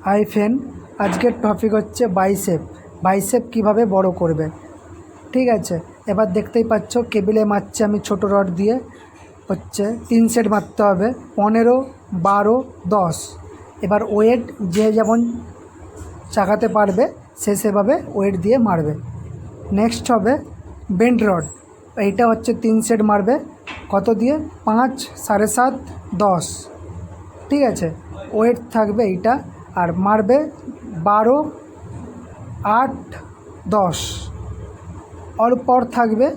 Hi friend, আজকের topic হচ্ছে bicep কিভাবে বড় করবে। ঠিক আছে, এবার দেখতেই পাচ্ছ কেবিলে মারছে আমি ছোট রড দিয়ে। হচ্ছে 3 সেট মারতে হবে, 15, 12, 10। এবার ওয়েট যে যেমন চাকাতে পারবে সে সেভাবে ওয়েট দিয়ে মারবে। নেক্সট হবে বেন্ড রড, এইটা হচ্ছে 3 সেট মারবে। কত দিয়ে? 5, 7.5, 10। ঠিক আছে, ওয়েট থাকবে এইটা। আর মারবে 12, 8, 10। অল্পর থাকবে,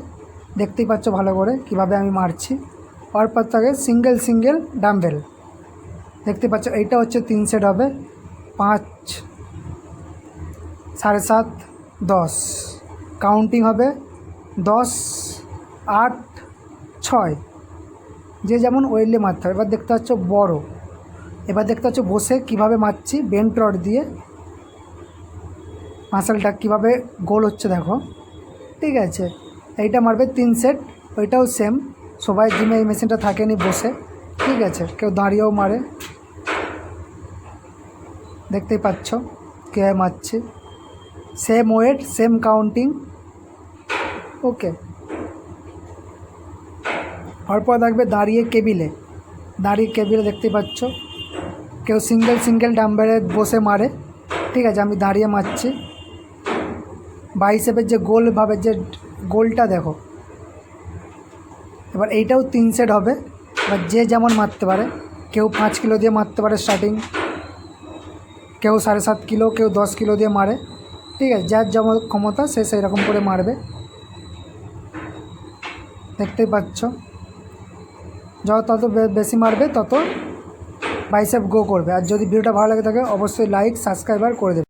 দেখতেই পাচ্ছ ভালো করে কিভাবে আমি মারছি। অল্পর থাকে সিঙ্গেল ডাম্বেল, দেখতে পাচ্ছ। এইটা হচ্ছে 3 সেট হবে, 5, 7.5, 10। কাউন্টিং হবে 10, 8, 6। যে যেমন ওয়েটলে মারতে হবে। এবার দেখতে পাচ্ছ বড়, এবার দেখতে পাচ্ছ বসে কিভাবে মারছি বেন্ট রড দিয়ে। মাসেলটা কিভাবে গোল হচ্ছে দেখো। ঠিক আছে, এইটা মারবে 3 সেট। ওইটাও সেম, সবাই জিমে এই মেশিনটা থাকেনি বসে। ঠিক আছে, কেউ দাঁড়িয়েও মারে, দেখতেই পাচ্ছ কীভাবে মারছে। Same weight, same counting. Okay, তারপর থাকবে দাঁড়িয়ে কেবিলে দেখতেই পাচ্ছ কেউ সিঙ্গেল ডাম্বেলে বসে মারে। ঠিক আছে, আমি দাঁড়িয়ে মারছি। বাইসেপের যে গোলভাবে যে গোলটা দেখো। এবার এইটাও 3 সেট হবে। এবার যে যেমন মারতে পারে, কেউ 5 কিলো দিয়ে মারতে পারে স্টার্টিং, কেউ 7.5 কিলো, কেউ 10 কিলো দিয়ে মারে। ঠিক আছে, যার যেমন ক্ষমতা সে সেই রকম করে মারবে, দেখতেই পাচ্ছ। যত বেশি মারবে তত বাইসেপ গ্রো করবে। আর যদি ভিডিওটা ভালো লাগে থাকে অবশ্যই লাইক, সাবস্ক্রাইব করে দেবে।